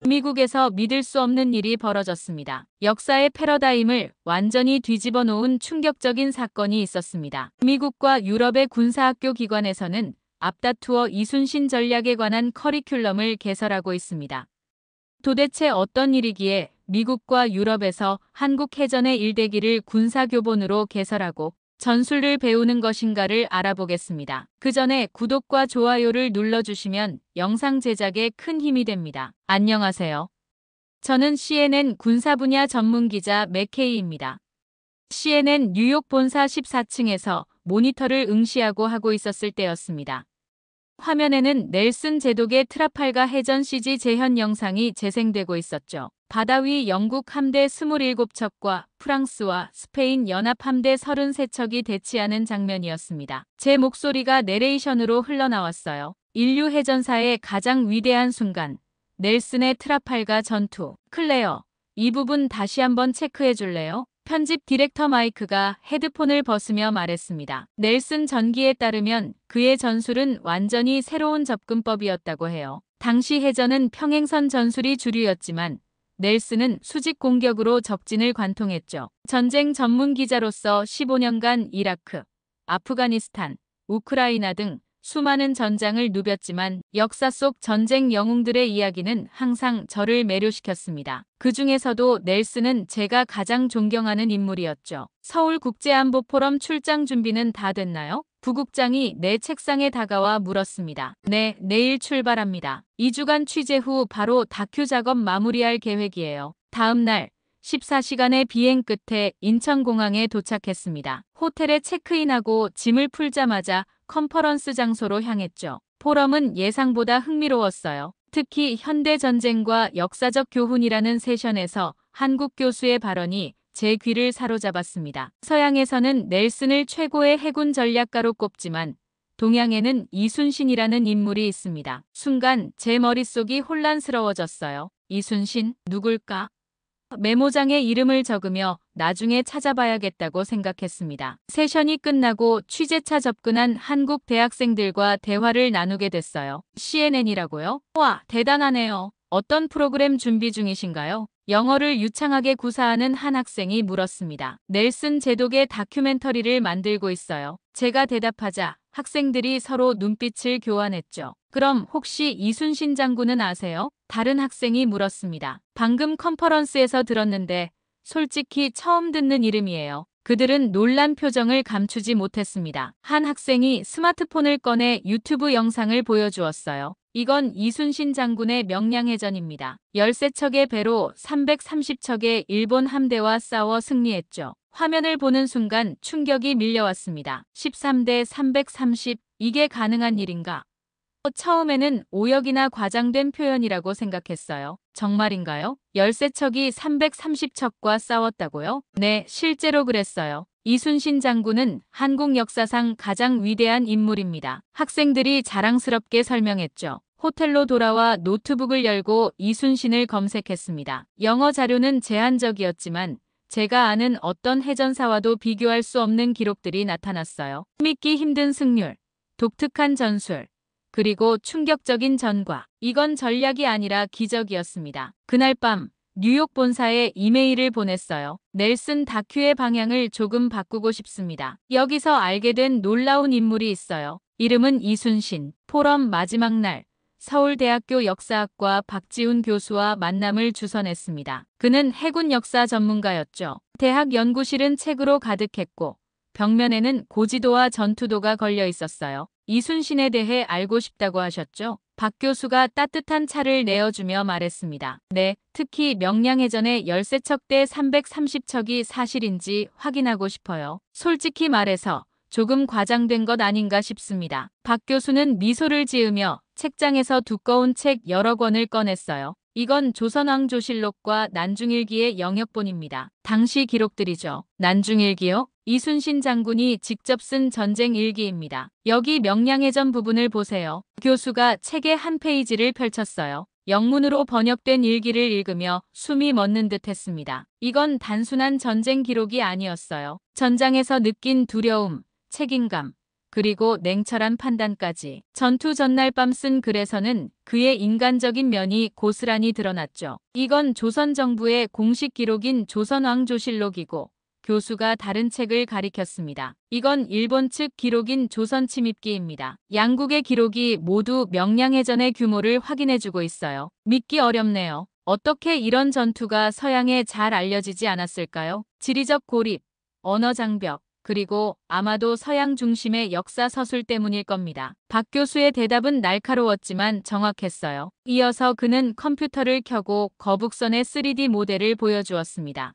미국에서 믿을 수 없는 일이 벌어졌습니다. 역사의 패러다임을 완전히 뒤집어 놓은 충격적인 사건이 있었습니다. 미국과 유럽의 군사학교 기관에서는 앞다투어 이순신 전략에 관한 커리큘럼을 개설하고 있습니다. 도대체 어떤 일이기에 미국과 유럽에서 한국 해전의 일대기를 군사교본으로 개설하고 전술을 배우는 것인가를 알아보겠습니다. 그 전에 구독과 좋아요를 눌러주시면 영상 제작에 큰 힘이 됩니다. 안녕하세요. 저는 CNN 군사 분야 전문 기자 맥케이입니다. CNN 뉴욕 본사 14층에서 모니터를 응시하고 하고 있었을 때였습니다. 화면에는 넬슨 제독의 트라팔가 해전 CG 재현 영상이 재생되고 있었죠. 바다 위 영국 함대 27척과 프랑스와 스페인 연합 함대 33척이 대치하는 장면이었습니다. 제 목소리가 내레이션으로 흘러나왔어요. 인류 해전사의 가장 위대한 순간, 넬슨의 트라팔가 전투. 클레어, 이 부분 다시 한번 체크해 줄래요? 편집 디렉터 마이크가 헤드폰을 벗으며 말했습니다. 넬슨 전기에 따르면 그의 전술은 완전히 새로운 접근법이었다고 해요. 당시 해전은 평행선 전술이 주류였지만 넬슨은 수직 공격으로 적진을 관통했죠. 전쟁 전문 기자로서 15년간 이라크, 아프가니스탄, 우크라이나 등 수많은 전장을 누볐지만 역사 속 전쟁 영웅들의 이야기는 항상 저를 매료시켰습니다. 그 중에서도 넬슨은 제가 가장 존경하는 인물이었죠. 서울국제안보포럼 출장 준비는 다 됐나요? 부국장이 내 책상에 다가와 물었습니다. 네, 내일 출발합니다. 2주간 취재 후 바로 다큐 작업 마무리할 계획이에요. 다음 날 14시간의 비행 끝에 인천공항에 도착했습니다. 호텔에 체크인하고 짐을 풀자마자 컨퍼런스 장소로 향했죠. 포럼은 예상보다 흥미로웠어요. 특히 현대전쟁과 역사적 교훈이라는 세션에서 한국 교수의 발언이 제 귀를 사로잡았습니다. 서양에서는 넬슨을 최고의 해군 전략가로 꼽지만 동양에는 이순신이라는 인물이 있습니다. 순간 제 머릿속이 혼란스러워졌어요. 이순신? 누굴까? 메모장에 이름을 적으며 나중에 찾아봐야겠다고 생각했습니다. 세션이 끝나고 취재차 접근한 한국 대학생들과 대화를 나누게 됐어요. CNN이라고요? 와, 대단하네요. 어떤 프로그램 준비 중이신가요? 영어를 유창하게 구사하는 한 학생이 물었습니다. 넬슨 제독의 다큐멘터리를 만들고 있어요. 제가 대답하자 학생들이 서로 눈빛을 교환했죠. 그럼 혹시 이순신 장군은 아세요? 다른 학생이 물었습니다. 방금 컨퍼런스에서 들었는데 솔직히 처음 듣는 이름이에요. 그들은 놀란 표정을 감추지 못했습니다. 한 학생이 스마트폰을 꺼내 유튜브 영상을 보여주었어요. 이건 이순신 장군의 명량해전입니다. 13척의 배로 330척의 일본 함대와 싸워 승리했죠. 화면을 보는 순간 충격이 밀려왔습니다. 13대 330, 이게 가능한 일인가? 처음에는 오역이나 과장된 표현이라고 생각했어요. 정말인가요? 13척이 330척과 싸웠다고요? 네, 실제로 그랬어요. 이순신 장군은 한국 역사상 가장 위대한 인물입니다. 학생들이 자랑스럽게 설명했죠. 호텔로 돌아와 노트북을 열고 이순신을 검색했습니다. 영어 자료는 제한적이었지만 제가 아는 어떤 해전사와도 비교할 수 없는 기록들이 나타났어요. 믿기 힘든 승률, 독특한 전술, 그리고 충격적인 전과. 이건 전략이 아니라 기적이었습니다. 그날 밤 뉴욕 본사에 이메일을 보냈어요. 넬슨 다큐의 방향을 조금 바꾸고 싶습니다. 여기서 알게 된 놀라운 인물이 있어요. 이름은 이순신. 포럼 마지막 날 서울대학교 역사학과 박지훈 교수와 만남을 주선했습니다. 그는 해군 역사 전문가였죠. 대학 연구실은 책으로 가득했고 벽면에는 고지도와 전투도가 걸려 있었어요. 이순신에 대해 알고 싶다고 하셨죠? 박 교수가 따뜻한 차를 내어주며 말했습니다. 네, 특히 명량해전의 13척 대 330척이 사실인지 확인하고 싶어요. 솔직히 말해서 조금 과장된 것 아닌가 싶습니다. 박 교수는 미소를 지으며 책장에서 두꺼운 책 여러 권을 꺼냈어요. 이건 조선왕조실록과 난중일기의 영역본입니다. 당시 기록들이죠. 난중일기요? 이순신 장군이 직접 쓴 전쟁 일기입니다. 여기 명량해전 부분을 보세요. 교수가 책의 한 페이지를 펼쳤어요. 영문으로 번역된 일기를 읽으며 숨이 멎는 듯 했습니다. 이건 단순한 전쟁 기록이 아니었어요. 전장에서 느낀 두려움, 책임감, 그리고 냉철한 판단까지. 전투 전날 밤 쓴 글에서는 그의 인간적인 면이 고스란히 드러났죠. 이건 조선 정부의 공식 기록인 조선왕조실록이고 교수가 다른 책을 가리켰습니다. 이건 일본 측 기록인 조선침입기입니다. 양국의 기록이 모두 명량해전의 규모를 확인해주고 있어요. 믿기 어렵네요. 어떻게 이런 전투가 서양에 잘 알려지지 않았을까요? 지리적 고립, 언어 장벽, 그리고 아마도 서양 중심의 역사 서술 때문일 겁니다. 박 교수의 대답은 날카로웠지만 정확했어요. 이어서 그는 컴퓨터를 켜고 거북선의 3D 모델을 보여주었습니다.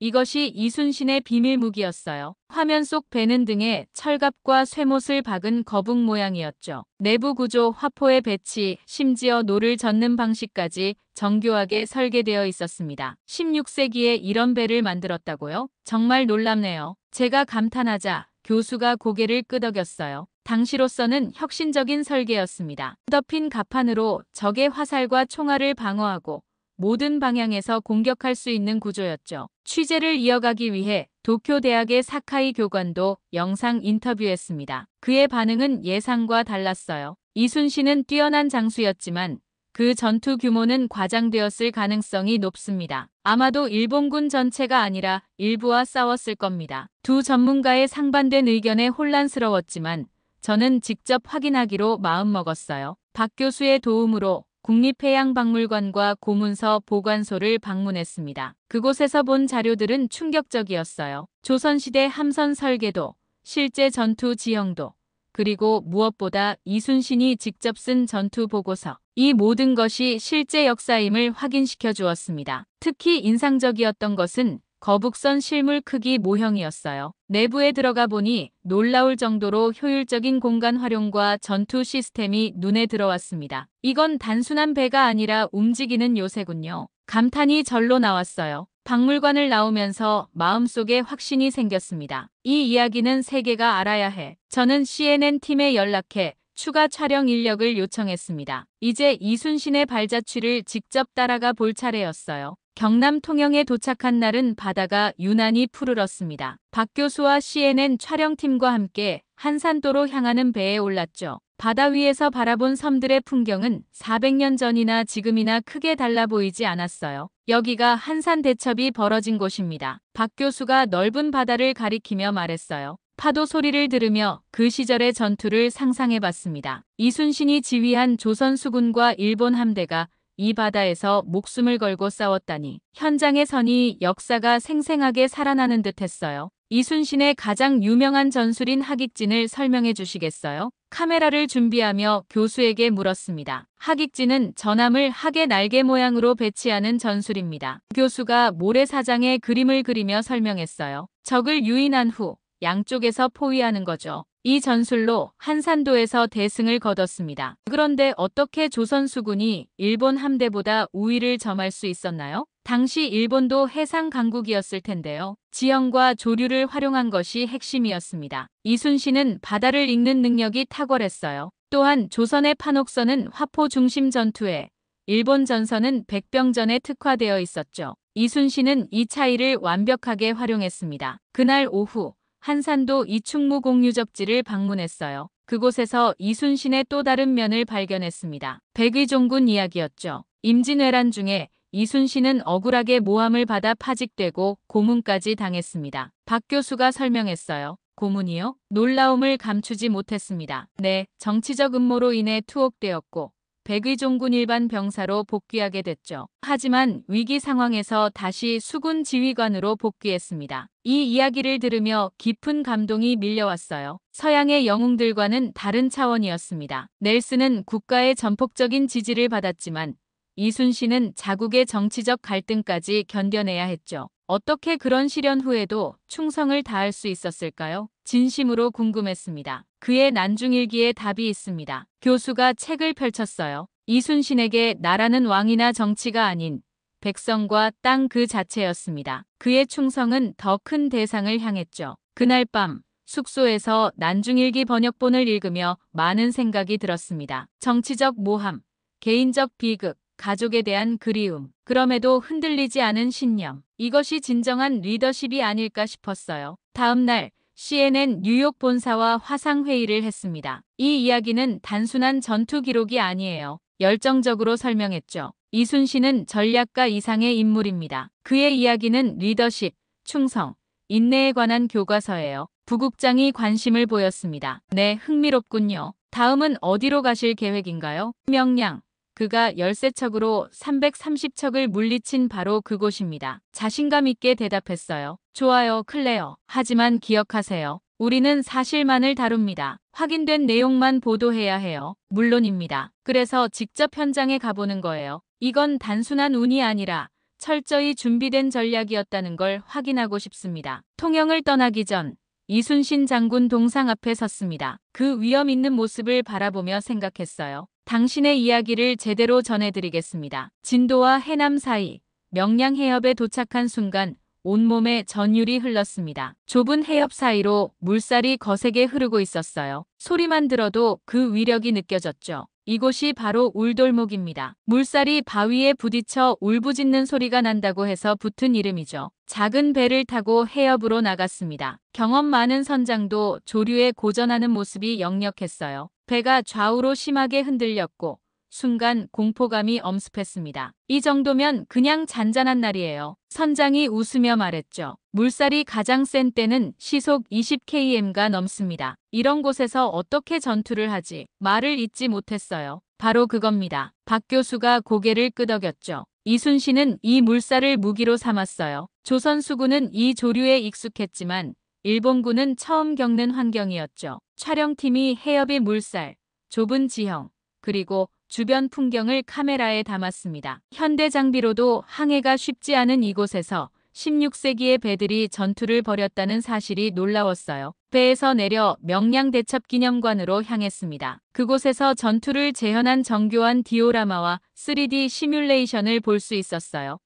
이것이 이순신의 비밀 무기였어요. 화면 속 배는 등에 철갑과 쇠못을 박은 거북 모양이었죠. 내부 구조, 화포의 배치, 심지어 노를 젓는 방식까지 정교하게 설계되어 있었습니다. 16세기에 이런 배를 만들었다고요? 정말 놀랍네요. 제가 감탄하자 교수가 고개를 끄덕였어요. 당시로서는 혁신적인 설계였습니다. 덮인 갑판으로 적의 화살과 총알을 방어하고 모든 방향에서 공격할 수 있는 구조였죠. 취재를 이어가기 위해 도쿄 대학의 사카이 교관도 영상 인터뷰했습니다. 그의 반응은 예상과 달랐어요. 이순신은 뛰어난 장수였지만 그 전투 규모는 과장되었을 가능성이 높습니다. 아마도 일본군 전체가 아니라 일부와 싸웠을 겁니다. 두 전문가의 상반된 의견에 혼란스러웠지만 저는 직접 확인하기로 마음먹었어요. 박 교수의 도움으로 국립해양박물관과 고문서 보관소를 방문했습니다. 그곳에서 본 자료들은 충격적이었어요. 조선시대 함선 설계도, 실제 전투 지형도, 그리고 무엇보다 이순신이 직접 쓴 전투 보고서. 이 모든 것이 실제 역사임을 확인시켜 주었습니다. 특히 인상적이었던 것은 거북선 실물 크기 모형이었어요. 내부에 들어가 보니 놀라울 정도로 효율적인 공간 활용과 전투 시스템이 눈에 들어왔습니다. 이건 단순한 배가 아니라 움직이는 요새군요. 감탄이 절로 나왔어요. 박물관을 나오면서 마음속에 확신이 생겼습니다. 이 이야기는 세계가 알아야 해. 저는 CNN 팀에 연락해 추가 촬영 인력을 요청했습니다. 이제 이순신의 발자취를 직접 따라가 볼 차례였어요. 경남 통영에 도착한 날은 바다가 유난히 푸르렀습니다. 박 교수와 CNN 촬영팀과 함께 한산도로 향하는 배에 올랐죠. 바다 위에서 바라본 섬들의 풍경은 400년 전이나 지금이나 크게 달라 보이지 않았어요. 여기가 한산 대첩이 벌어진 곳입니다. 박 교수가 넓은 바다를 가리키며 말했어요. 파도 소리를 들으며 그 시절의 전투를 상상해봤습니다. 이순신이 지휘한 조선 수군과 일본 함대가 이 바다에서 목숨을 걸고 싸웠다니 현장의 선이 역사가 생생하게 살아나는 듯했어요. 이순신의 가장 유명한 전술인 하깃진을 설명해 주시겠어요? 카메라를 준비하며 교수에게 물었습니다. 하깃진은 전함을 학의 날개 모양으로 배치하는 전술입니다. 교수가 모래사장에 그림을 그리며 설명했어요. 적을 유인한 후 양쪽에서 포위하는 거죠. 이 전술로 한산도에서 대승을 거뒀습니다. 그런데 어떻게 조선 수군이 일본 함대보다 우위를 점할 수 있었나요? 당시 일본도 해상 강국이었을 텐데요. 지형과 조류를 활용한 것이 핵심이었습니다. 이순신은 바다를 읽는 능력이 탁월했어요. 또한 조선의 판옥선은 화포 중심 전투에, 일본 전선은 백병전에 특화되어 있었죠. 이순신은 이 차이를 완벽하게 활용했습니다. 그날 오후 한산도 이충무 공유적지를 방문했어요. 그곳에서 이순신의 또 다른 면을 발견했습니다. 백의종군 이야기였죠. 임진왜란 중에 이순신은 억울하게 모함을 받아 파직되고 고문까지 당했습니다. 박 교수가 설명했어요. 고문이요? 놀라움을 감추지 못했습니다. 네, 정치적 음모로 인해 투옥되었고 백의종군 일반 병사로 복귀하게 됐죠. 하지만 위기 상황에서 다시 수군 지휘관으로 복귀했습니다. 이 이야기를 들으며 깊은 감동이 밀려왔어요. 서양의 영웅들과는 다른 차원이었습니다. 넬슨은 국가의 전폭적인 지지를 받았지만 이순신은 자국의 정치적 갈등까지 견뎌내야 했죠. 어떻게 그런 시련 후에도 충성을 다할 수 있었을까요? 진심으로 궁금했습니다. 그의 난중일기에 답이 있습니다. 교수가 책을 펼쳤어요. 이순신에게 나라는 왕이나 정치가 아닌 백성과 땅 그 자체였습니다. 그의 충성은 더 큰 대상을 향했죠. 그날 밤 숙소에서 난중일기 번역본을 읽으며 많은 생각이 들었습니다. 정치적 모함, 개인적 비극, 가족에 대한 그리움, 그럼에도 흔들리지 않은 신념. 이것이 진정한 리더십이 아닐까 싶었어요. 다음 날 CNN 뉴욕 본사와 화상회의를 했습니다. 이 이야기는 단순한 전투 기록이 아니에요. 열정적으로 설명했죠. 이순신은 전략가 이상의 인물입니다. 그의 이야기는 리더십, 충성, 인내에 관한 교과서예요. 부국장이 관심을 보였습니다. 네, 흥미롭군요. 다음은 어디로 가실 계획인가요? 명량. 그가 열세척으로 330척을 물리친 바로 그곳입니다. 자신감 있게 대답했어요. 좋아요, 클레어. 하지만 기억하세요. 우리는 사실만을 다룹니다. 확인된 내용만 보도해야 해요. 물론입니다. 그래서 직접 현장에 가보는 거예요. 이건 단순한 운이 아니라 철저히 준비된 전략이었다는 걸 확인하고 싶습니다. 통영을 떠나기 전 이순신 장군 동상 앞에 섰습니다. 그 위험 있는 모습을 바라보며 생각했어요. 당신의 이야기를 제대로 전해드리겠습니다. 진도와 해남 사이 명량 해협에 도착한 순간 온몸에 전율이 흘렀습니다. 좁은 해협 사이로 물살이 거세게 흐르고 있었어요. 소리만 들어도 그 위력이 느껴졌죠. 이곳이 바로 울돌목입니다. 물살이 바위에 부딪혀 울부짖는 소리가 난다고 해서 붙은 이름이죠. 작은 배를 타고 해협으로 나갔습니다. 경험 많은 선장도 조류에 고전하는 모습이 역력했어요. 배가 좌우로 심하게 흔들렸고 순간 공포감이 엄습했습니다. 이 정도면 그냥 잔잔한 날이에요. 선장이 웃으며 말했죠. 물살이 가장 센 때는 시속 20km가 넘습니다. 이런 곳에서 어떻게 전투를 하지? 말을 잇지 못했어요. 바로 그겁니다. 박 교수가 고개를 끄덕였죠. 이순신은 이 물살을 무기로 삼았어요. 조선 수군은 이 조류에 익숙했지만 일본군은 처음 겪는 환경이었죠. 촬영팀이 해협의 물살, 좁은 지형, 그리고 주변 풍경을 카메라에 담았습니다. 현대 장비로도 항해가 쉽지 않은 이곳에서 16세기의 배들이 전투를 벌였다는 사실이 놀라웠어요. 배에서 내려 명량대첩기념관으로 향했습니다. 그곳에서 전투를 재현한 정교한 디오라마와 3D 시뮬레이션을 볼 수 있었어요.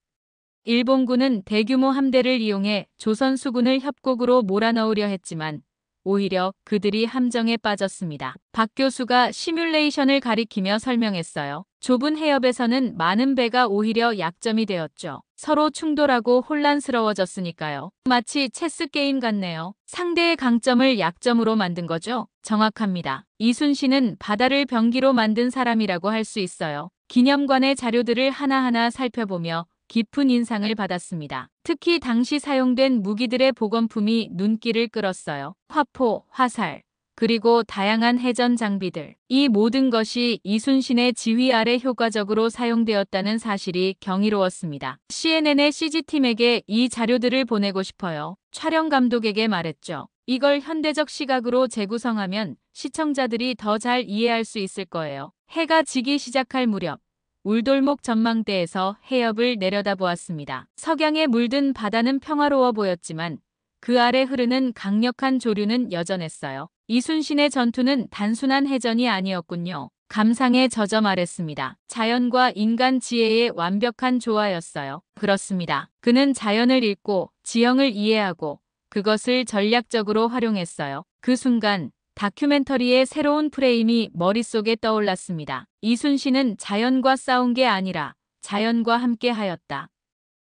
일본군은 대규모 함대를 이용해 조선 수군을 협곡으로 몰아넣으려 했지만 오히려 그들이 함정에 빠졌습니다. 박 교수가 시뮬레이션을 가리키며 설명했어요. 좁은 해협에서는 많은 배가 오히려 약점이 되었죠. 서로 충돌하고 혼란스러워졌으니까요. 마치 체스 게임 같네요. 상대의 강점을 약점으로 만든 거죠? 정확합니다. 이순신은 바다를 병기로 만든 사람이라고 할 수 있어요. 기념관의 자료들을 하나하나 살펴보며 깊은 인상을 받았습니다. 특히 당시 사용된 무기들의 보건품이 눈길을 끌었어요. 화포, 화살, 그리고 다양한 해전 장비들. 이 모든 것이 이순신의 지휘 아래 효과적으로 사용되었다는 사실이 경이로웠습니다. CNN의 CG팀에게 이 자료들을 보내고 싶어요. 촬영 감독에게 말했죠. 이걸 현대적 시각으로 재구성하면 시청자들이 더 잘 이해할 수 있을 거예요. 해가 지기 시작할 무렵 울돌목 전망대에서 해협을 내려다보았습니다. 석양에 물든 바다는 평화로워 보였지만 그 아래 흐르는 강력한 조류는 여전했어요. 이순신의 전투는 단순한 해전이 아니었군요. 감상에 젖어 말했습니다. 자연과 인간 지혜의 완벽한 조화였어요. 그렇습니다. 그는 자연을 읽고 지형을 이해하고 그것을 전략적으로 활용했어요. 그 순간 다큐멘터리의 새로운 프레임이 머릿속에 떠올랐습니다. 이순신은 자연과 싸운 게 아니라 자연과 함께 하였다.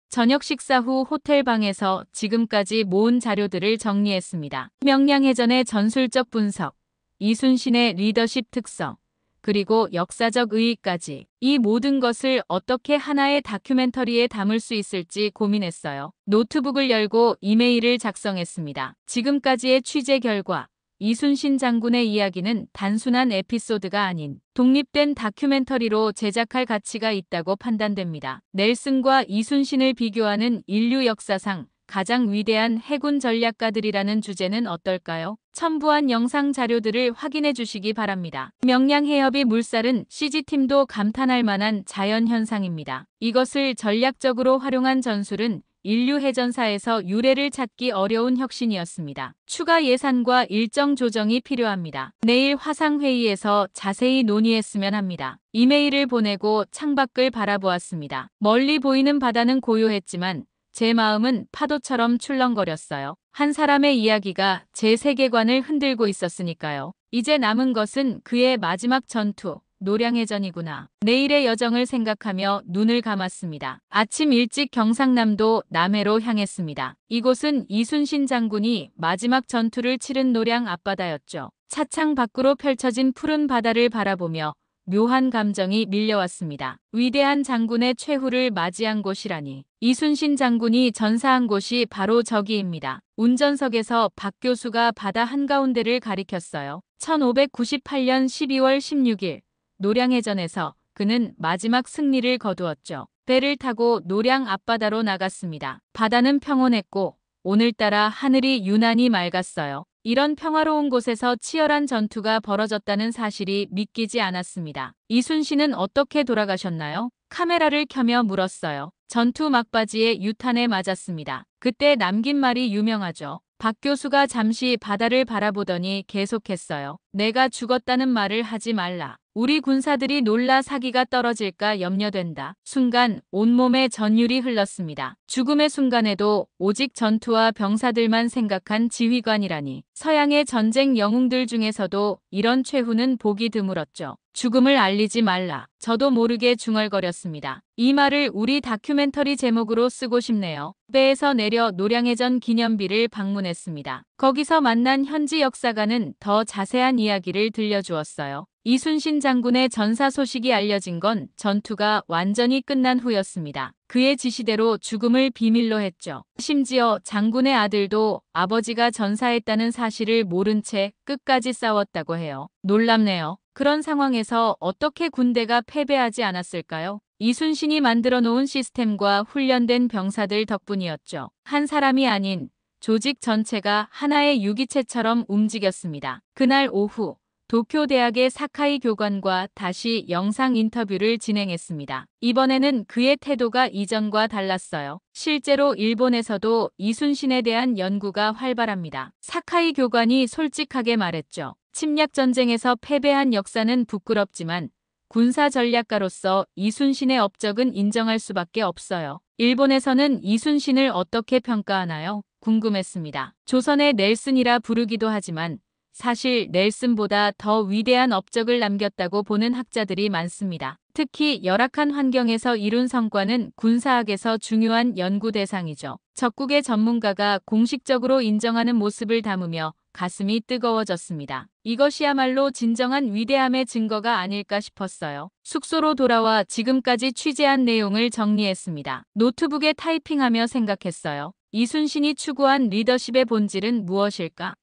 저녁 식사 후 호텔 방에서 지금까지 모은 자료들을 정리했습니다. 명량해전의 전술적 분석, 이순신의 리더십 특성, 그리고 역사적 의의까지 이 모든 것을 어떻게 하나의 다큐멘터리에 담을 수 있을지 고민했어요. 노트북을 열고 이메일을 작성했습니다. 지금까지의 취재 결과 이순신 장군의 이야기는 단순한 에피소드가 아닌 독립된 다큐멘터리로 제작할 가치가 있다고 판단됩니다. 넬슨과 이순신을 비교하는 인류 역사상 가장 위대한 해군 전략가들이라는 주제는 어떨까요? 첨부한 영상 자료들을 확인해 주시기 바랍니다. 명량해협의 물살은 CG팀도 감탄할 만한 자연현상입니다. 이것을 전략적으로 활용한 전술은 인류 해전사에서 유례를 찾기 어려운 혁신이었습니다. 추가 예산과 일정 조정이 필요합니다. 내일 화상회의에서 자세히 논의했으면 합니다. 이메일을 보내고 창밖을 바라보았습니다. 멀리 보이는 바다는 고요했지만 제 마음은 파도처럼 출렁거렸어요. 한 사람의 이야기가 제 세계관을 흔들고 있었으니까요. 이제 남은 것은 그의 마지막 전투, 노량해전이구나. 내일의 여정을 생각하며 눈을 감았습니다. 아침 일찍 경상남도 남해로 향했습니다. 이곳은 이순신 장군이 마지막 전투를 치른 노량 앞바다였죠. 차창 밖으로 펼쳐진 푸른 바다를 바라보며 묘한 감정이 밀려왔습니다. 위대한 장군의 최후를 맞이한 곳이라니. 이순신 장군이 전사한 곳이 바로 저기입니다. 운전석에서 박 교수가 바다 한가운데를 가리켰어요. 1598년 12월 16일 노량해전에서 그는 마지막 승리를 거두었죠. 배를 타고 노량 앞바다로 나갔습니다. 바다는 평온했고 오늘따라 하늘이 유난히 맑았어요. 이런 평화로운 곳에서 치열한 전투가 벌어졌다는 사실이 믿기지 않았습니다. 이순신은 어떻게 돌아가셨나요? 카메라를 켜며 물었어요. 전투 막바지에 유탄에 맞았습니다. 그때 남긴 말이 유명하죠. 박 교수가 잠시 바다를 바라보더니 계속했어요. 내가 죽었다는 말을 하지 말라. 우리 군사들이 놀라 사기가 떨어질까 염려된다. 순간 온몸에 전율이 흘렀습니다. 죽음의 순간에도 오직 전투와 병사들만 생각한 지휘관이라니. 서양의 전쟁 영웅들 중에서도 이런 최후는 보기 드물었죠. 죽음을 알리지 말라. 저도 모르게 중얼거렸습니다. 이 말을 우리 다큐멘터리 제목으로 쓰고 싶네요. 배에서 내려 노량해전 기념비를 방문했습니다. 거기서 만난 현지 역사가는 더 자세한 이야기를 들려주었어요. 이순신 장군의 전사 소식이 알려진 건 전투가 완전히 끝난 후였습니다. 그의 지시대로 죽음을 비밀로 했죠. 심지어 장군의 아들도 아버지가 전사했다는 사실을 모른 채 끝까지 싸웠다고 해요. 놀랍네요. 그런 상황에서 어떻게 군대가 패배하지 않았을까요? 이순신이 만들어 놓은 시스템과 훈련된 병사들 덕분이었죠. 한 사람이 아닌 조직 전체가 하나의 유기체처럼 움직였습니다. 그날 오후 도쿄 대학의 사카이 교관과 다시 영상 인터뷰를 진행했습니다. 이번에는 그의 태도가 이전과 달랐어요. 실제로 일본에서도 이순신에 대한 연구가 활발합니다. 사카이 교관이 솔직하게 말했죠. 침략 전쟁에서 패배한 역사는 부끄럽지만 군사 전략가로서 이순신의 업적은 인정할 수밖에 없어요. 일본에서는 이순신을 어떻게 평가하나요? 궁금했습니다. 조선의 넬슨이라 부르기도 하지만 사실 넬슨보다 더 위대한 업적을 남겼다고 보는 학자들이 많습니다. 특히 열악한 환경에서 이룬 성과는 군사학에서 중요한 연구 대상이죠. 적국의 전문가가 공식적으로 인정하는 모습을 담으며 가슴이 뜨거워졌습니다. 이것이야말로 진정한 위대함의 증거가 아닐까 싶었어요. 숙소로 돌아와 지금까지 취재한 내용을 정리했습니다. 노트북에 타이핑하며 생각했어요. 이순신이 추구한 리더십의 본질은 무엇일까?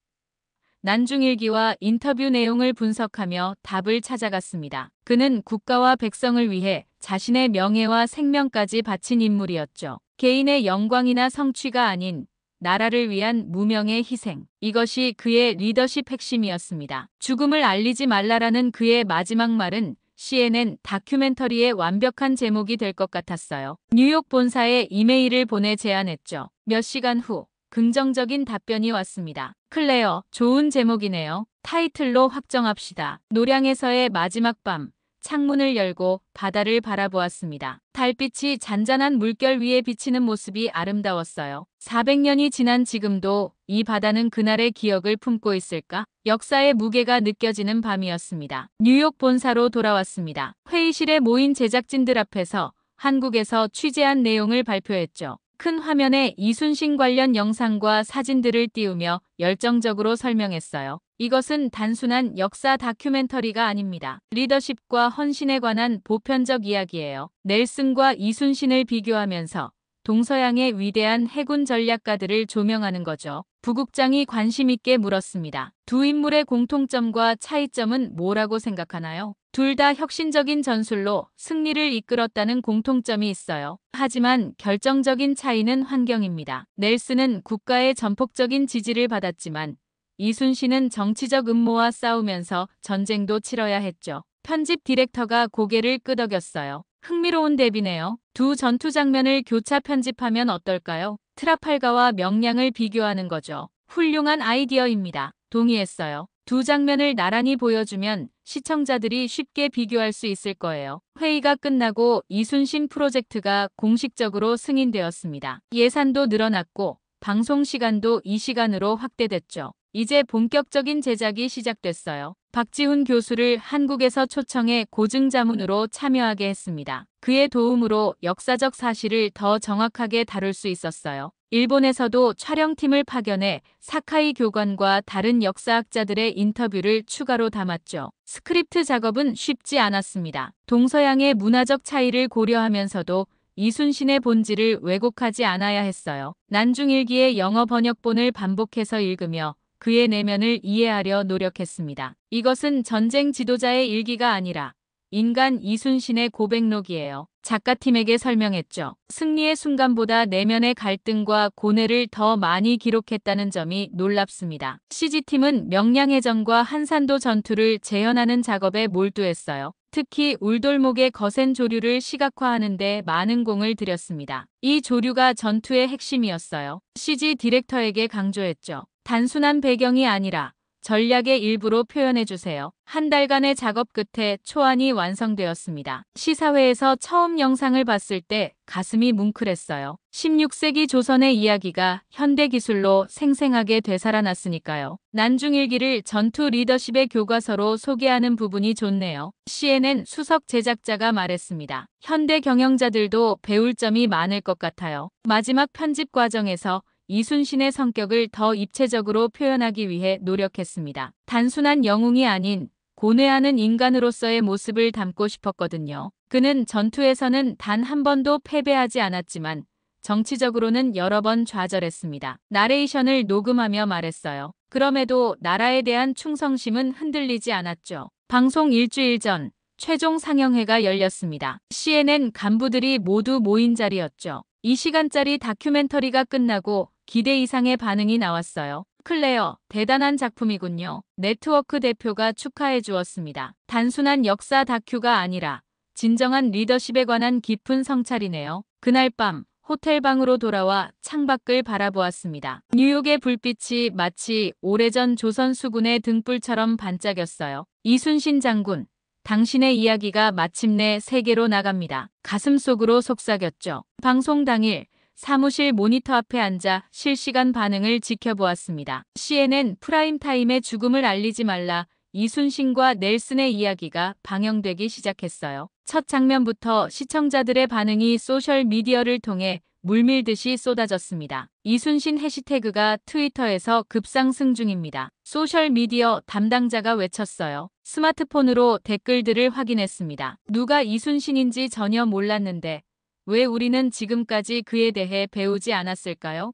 난중일기와 인터뷰 내용을 분석하며 답을 찾아갔습니다. 그는 국가와 백성을 위해 자신의 명예와 생명까지 바친 인물이었죠. 개인의 영광이나 성취가 아닌 나라를 위한 무명의 희생. 이것이 그의 리더십 핵심이었습니다. 죽음을 알리지 말라라는 그의 마지막 말은 CNN 다큐멘터리의 완벽한 제목이 될 것 같았어요. 뉴욕 본사에 이메일을 보내 제안했죠. 몇 시간 후 긍정적인 답변이 왔습니다. 클레어, 좋은 제목이네요. 타이틀로 확정합시다. 노량에서의 마지막 밤, 창문을 열고 바다를 바라보았습니다. 달빛이 잔잔한 물결 위에 비치는 모습이 아름다웠어요. 400년이 지난 지금도 이 바다는 그날의 기억을 품고 있을까? 역사의 무게가 느껴지는 밤이었습니다. 뉴욕 본사로 돌아왔습니다. 회의실에 모인 제작진들 앞에서 한국에서 취재한 내용을 발표했죠. 큰 화면에 이순신 관련 영상과 사진들을 띄우며 열정적으로 설명했어요. 이것은 단순한 역사 다큐멘터리가 아닙니다. 리더십과 헌신에 관한 보편적 이야기예요. 넬슨과 이순신을 비교하면서 동서양의 위대한 해군 전략가들을 조명하는 거죠. 부국장이 관심 있게 물었습니다. 두 인물의 공통점과 차이점은 뭐라고 생각하나요? 둘 다 혁신적인 전술로 승리를 이끌었다는 공통점이 있어요. 하지만 결정적인 차이는 환경입니다. 넬슨은 국가의 전폭적인 지지를 받았지만 이순신은 정치적 음모와 싸우면서 전쟁도 치러야 했죠. 편집 디렉터가 고개를 끄덕였어요. 흥미로운 대비네요. 두 전투 장면을 교차 편집하면 어떨까요? 트라팔가와 명량을 비교하는 거죠. 훌륭한 아이디어입니다. 동의했어요. 두 장면을 나란히 보여주면 시청자들이 쉽게 비교할 수 있을 거예요. 회의가 끝나고 이순신 프로젝트가 공식적으로 승인되었습니다. 예산도 늘어났고 방송 시간도 이 시간으로 확대됐죠. 이제 본격적인 제작이 시작됐어요. 박지훈 교수를 한국에서 초청해 고증자문으로 참여하게 했습니다. 그의 도움으로 역사적 사실을 더 정확하게 다룰 수 있었어요. 일본에서도 촬영팀을 파견해 사카이 교관과 다른 역사학자들의 인터뷰를 추가로 담았죠. 스크립트 작업은 쉽지 않았습니다. 동서양의 문화적 차이를 고려하면서도 이순신의 본질을 왜곡하지 않아야 했어요. 난중일기의 영어 번역본을 반복해서 읽으며 그의 내면을 이해하려 노력했습니다. 이것은 전쟁 지도자의 일기가 아니라 인간 이순신의 고백록이에요. 작가팀에게 설명했죠. 승리의 순간보다 내면의 갈등과 고뇌를 더 많이 기록했다는 점이 놀랍습니다. CG팀은 명량해전과 한산도 전투를 재현하는 작업에 몰두했어요. 특히 울돌목의 거센 조류를 시각화하는 데 많은 공을 들였습니다. 이 조류가 전투의 핵심이었어요. CG 디렉터에게 강조했죠. 단순한 배경이 아니라 전략의 일부로 표현해주세요. 한 달간의 작업 끝에 초안이 완성되었습니다. 시사회에서 처음 영상을 봤을 때 가슴이 뭉클했어요. 16세기 조선의 이야기가 현대 기술로 생생하게 되살아났으니까요. 난중일기를 전투 리더십의 교과서로 소개하는 부분이 좋네요. CNN 수석 제작자가 말했습니다. 현대 경영자들도 배울 점이 많을 것 같아요. 마지막 편집 과정에서 이순신의 성격을 더 입체적으로 표현하기 위해 노력했습니다. 단순한 영웅이 아닌 고뇌하는 인간으로서의 모습을 담고 싶었거든요. 그는 전투에서는 단 한 번도 패배하지 않았지만 정치적으로는 여러 번 좌절했습니다. 나레이션을 녹음하며 말했어요. 그럼에도 나라에 대한 충성심은 흔들리지 않았죠. 방송 일주일 전 최종 상영회가 열렸습니다. CNN 간부들이 모두 모인 자리였죠. 이 시간짜리 다큐멘터리가 끝나고 기대 이상의 반응이 나왔어요. 클레어, 대단한 작품이군요. 네트워크 대표가 축하해 주었습니다. 단순한 역사 다큐가 아니라 진정한 리더십에 관한 깊은 성찰이네요. 그날 밤 호텔 방으로 돌아와 창밖을 바라보았습니다. 뉴욕의 불빛이 마치 오래전 조선 수군의 등불처럼 반짝였어요. 이순신 장군, 당신의 이야기가 마침내 세계로 나갑니다. 가슴속으로 속삭였죠. 방송 당일 사무실 모니터 앞에 앉아 실시간 반응을 지켜보았습니다. CNN 프라임타임의 죽음을 알리지 말라. 이순신과 넬슨의 이야기가 방영되기 시작했어요. 첫 장면부터 시청자들의 반응이 소셜미디어를 통해 물밀듯이 쏟아졌습니다. 이순신 해시태그가 트위터에서 급상승 중입니다. 소셜미디어 담당자가 외쳤어요. 스마트폰으로 댓글들을 확인했습니다. 누가 이순신인지 전혀 몰랐는데 왜 우리는 지금까지 그에 대해 배우지 않았을까요?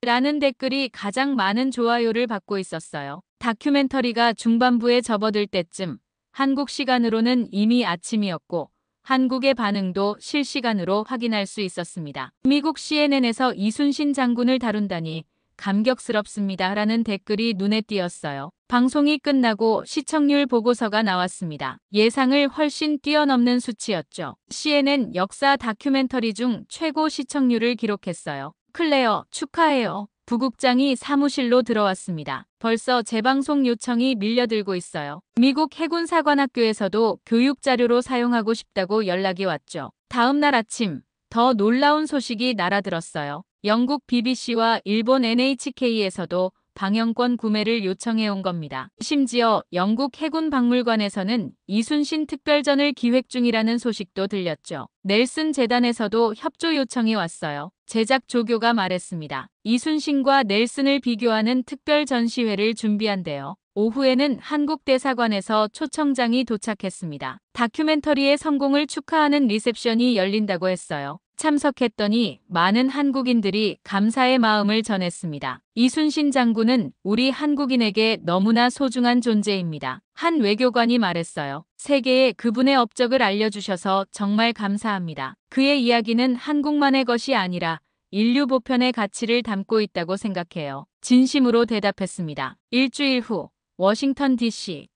라는 댓글이 가장 많은 좋아요를 받고 있었어요. 다큐멘터리가 중반부에 접어들 때쯤 한국 시간으로는 이미 아침이었고 한국의 반응도 실시간으로 확인할 수 있었습니다. 미국 CNN에서 이순신 장군을 다룬다니 감격스럽습니다. 라는 댓글이 눈에 띄었어요. 방송이 끝나고 시청률 보고서가 나왔습니다. 예상을 훨씬 뛰어넘는 수치였죠. CNN 역사 다큐멘터리 중 최고 시청률을 기록했어요. 클레어, 축하해요. 부국장이 사무실로 들어왔습니다. 벌써 재방송 요청이 밀려들고 있어요. 미국 해군사관학교에서도 교육자료로 사용하고 싶다고 연락이 왔죠. 다음 날 아침, 더 놀라운 소식이 날아들었어요. 영국 BBC와 일본 NHK에서도 방영권 구매를 요청해온 겁니다. 심지어 영국 해군박물관에서는 이순신 특별전을 기획 중이라는 소식도 들렸죠. 넬슨 재단에서도 협조 요청이 왔어요. 제작 조교가 말했습니다. 이순신과 넬슨을 비교하는 특별 전시회를 준비한대요. 오후에는 한국 대사관에서 초청장이 도착했습니다. 다큐멘터리의 성공을 축하하는 리셉션이 열린다고 했어요. 참석했더니 많은 한국인들이 감사의 마음을 전했습니다. 이순신 장군은 우리 한국인에게 너무나 소중한 존재입니다. 한 외교관이 말했어요. 세계에 그분의 업적을 알려주셔서 정말 감사합니다. 그의 이야기는 한국만의 것이 아니라 인류 보편의 가치를 담고 있다고 생각해요. 진심으로 대답했습니다. 일주일 후 워싱턴 DC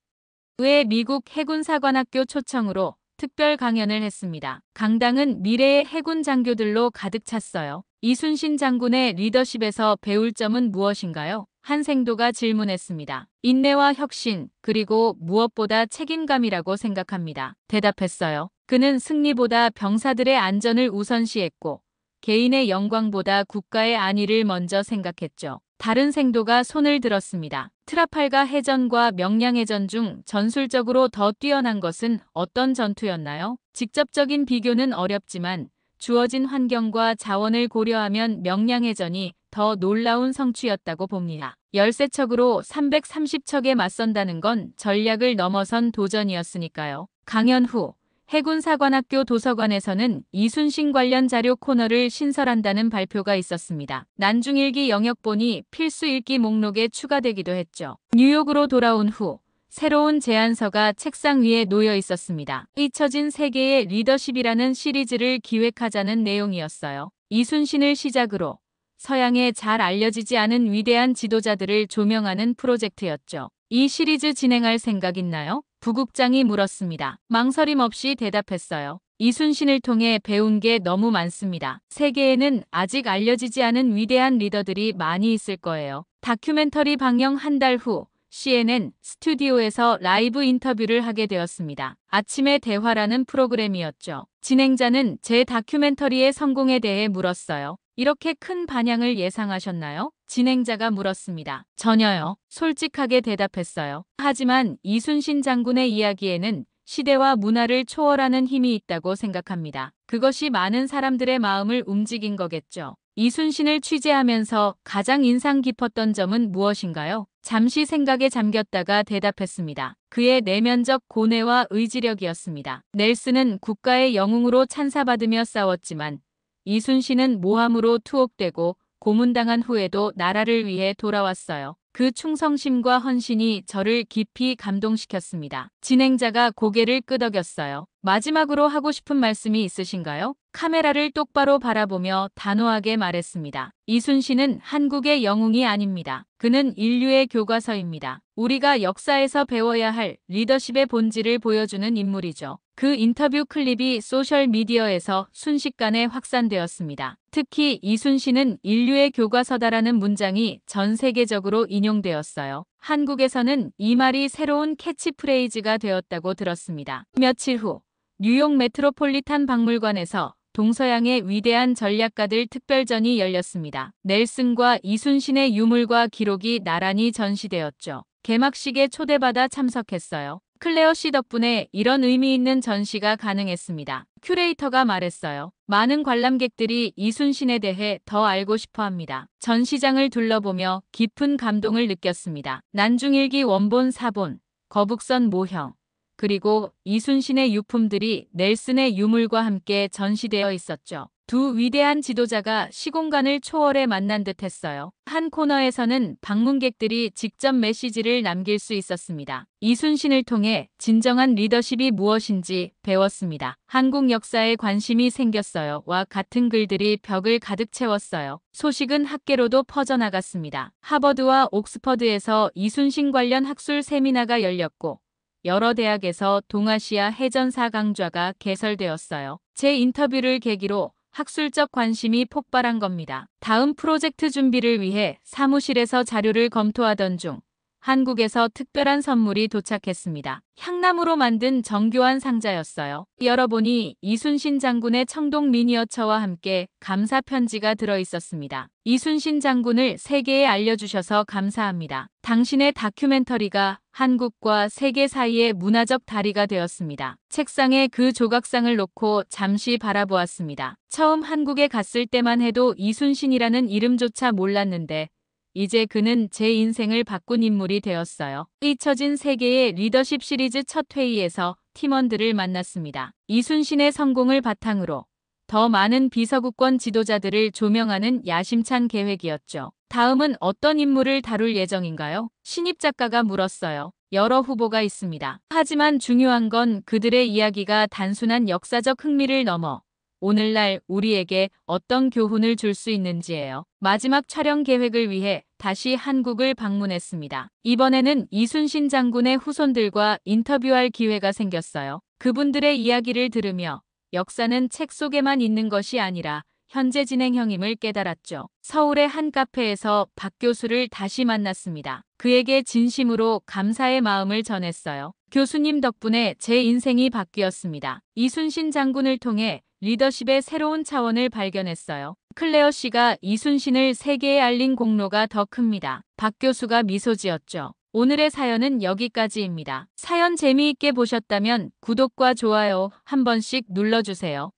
의 미국 해군사관학교 초청으로 특별 강연을 했습니다. 강당은 미래의 해군 장교들로 가득 찼어요. 이순신 장군의 리더십에서 배울 점은 무엇인가요? 한생도가 질문했습니다. 인내와 혁신, 그리고 무엇보다 책임감이라고 생각합니다. 대답했어요. 그는 승리보다 병사들의 안전을 우선시했고 개인의 영광보다 국가의 안위를 먼저 생각했죠. 다른 생도가 손을 들었습니다. 트라팔가 해전과 명량해전 중 전술적으로 더 뛰어난 것은 어떤 전투였나요? 직접적인 비교는 어렵지만 주어진 환경과 자원을 고려하면 명량해전이 더 놀라운 성취였다고 봅니다. 13척으로 330척에 맞선다는 건 전략을 넘어선 도전이었으니까요. 강연 후 해군사관학교 도서관에서는 이순신 관련 자료 코너를 신설한다는 발표가 있었습니다. 난중일기 영역본이 필수 읽기 목록에 추가되기도 했죠. 뉴욕으로 돌아온 후 새로운 제안서가 책상 위에 놓여 있었습니다. 잊혀진 세계의 리더십이라는 시리즈를 기획하자는 내용이었어요. 이순신을 시작으로 서양에 잘 알려지지 않은 위대한 지도자들을 조명하는 프로젝트였죠. 이 시리즈 진행할 생각 있나요? 부국장이 물었습니다. 망설임 없이 대답했어요. 이순신을 통해 배운 게 너무 많습니다. 세계에는 아직 알려지지 않은 위대한 리더들이 많이 있을 거예요. 다큐멘터리 방영 한 달 후 CNN 스튜디오에서 라이브 인터뷰를 하게 되었습니다. 아침의 대화라는 프로그램이었죠. 진행자는 제 다큐멘터리의 성공에 대해 물었어요. 이렇게 큰 반향을 예상하셨나요? 진행자가 물었습니다. 전혀요. 솔직하게 대답했어요. 하지만 이순신 장군의 이야기에는 시대와 문화를 초월하는 힘이 있다고 생각합니다. 그것이 많은 사람들의 마음을 움직인 거겠죠. 이순신을 취재하면서 가장 인상 깊었던 점은 무엇인가요? 잠시 생각에 잠겼다가 대답했습니다. 그의 내면적 고뇌와 의지력이었습니다. 넬슨은 국가의 영웅으로 찬사받으며 싸웠지만 이순신은 모함으로 투옥되고 고문당한 후에도 나라를 위해 돌아왔어요. 그 충성심과 헌신이 저를 깊이 감동시켰습니다. 진행자가 고개를 끄덕였어요. 마지막으로 하고 싶은 말씀이 있으신가요? 카메라를 똑바로 바라보며 단호하게 말했습니다. 이순신은 한국의 영웅이 아닙니다. 그는 인류의 교과서입니다. 우리가 역사에서 배워야 할 리더십의 본질을 보여주는 인물이죠. 그 인터뷰 클립이 소셜미디어에서 순식간에 확산되었습니다. 특히 이순신은 인류의 교과서다라는 문장이 전 세계적으로 인용되었어요. 한국에서는 이 말이 새로운 캐치프레이즈가 되었다고 들었습니다. 며칠 후 뉴욕 메트로폴리탄 박물관에서 동서양의 위대한 전략가들 특별전이 열렸습니다. 넬슨과 이순신의 유물과 기록이 나란히 전시되었죠. 개막식에 초대받아 참석했어요. 클레어 씨 덕분에 이런 의미 있는 전시가 가능했습니다. 큐레이터가 말했어요. 많은 관람객들이 이순신에 대해 더 알고 싶어 합니다. 전시장을 둘러보며 깊은 감동을 느꼈습니다. 난중일기 원본 사본, 거북선 모형, 그리고 이순신의 유품들이 넬슨의 유물과 함께 전시되어 있었죠. 두 위대한 지도자가 시공간을 초월해 만난 듯 했어요. 한 코너에서는 방문객들이 직접 메시지를 남길 수 있었습니다. 이순신을 통해 진정한 리더십이 무엇인지 배웠습니다. 한국 역사에 관심이 생겼어요. 와 같은 글들이 벽을 가득 채웠어요. 소식은 학계로도 퍼져나갔습니다. 하버드와 옥스퍼드에서 이순신 관련 학술 세미나가 열렸고 여러 대학에서 동아시아 해전사 강좌가 개설되었어요. 제 인터뷰를 계기로 학술적 관심이 폭발한 겁니다. 다음 프로젝트 준비를 위해 사무실에서 자료를 검토하던 중 한국에서 특별한 선물이 도착했습니다. 향나무로 만든 정교한 상자였어요. 열어보니 이순신 장군의 청동 미니어처와 함께 감사 편지가 들어있었습니다. 이순신 장군을 세계에 알려주셔서 감사합니다. 당신의 다큐멘터리가 한국과 세계 사이의 문화적 다리가 되었습니다. 책상에 그 조각상을 놓고 잠시 바라보았습니다. 처음 한국에 갔을 때만 해도 이순신이라는 이름조차 몰랐는데 이제 그는 제 인생을 바꾼 인물이 되었어요. 잊혀진 세계의 리더십 시리즈 첫 회의에서 팀원들을 만났습니다. 이순신의 성공을 바탕으로 더 많은 비서구권 지도자들을 조명하는 야심찬 계획이었죠. 다음은 어떤 인물을 다룰 예정인가요? 신입 작가가 물었어요. 여러 후보가 있습니다. 하지만 중요한 건 그들의 이야기가 단순한 역사적 흥미를 넘어 오늘날 우리에게 어떤 교훈을 줄 수 있는지예요. 마지막 촬영 계획을 위해 다시 한국을 방문했습니다. 이번에는 이순신 장군의 후손들과 인터뷰할 기회가 생겼어요. 그분들의 이야기를 들으며 역사는 책 속에만 있는 것이 아니라 현재 진행형임을 깨달았죠. 서울의 한 카페에서 박 교수를 다시 만났습니다. 그에게 진심으로 감사의 마음을 전했어요. 교수님 덕분에 제 인생이 바뀌었습니다. 이순신 장군을 통해 리더십의 새로운 차원을 발견했어요. 클레어 씨가 이순신을 세계에 알린 공로가 더 큽니다. 박 교수가 미소 지었죠. 오늘의 사연은 여기까지입니다. 사연 재미있게 보셨다면 구독과 좋아요 한 번씩 눌러주세요.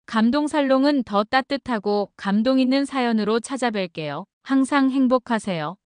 감동살롱은 더 따뜻하고 감동 있는 사연으로 찾아뵐게요. 항상 행복하세요.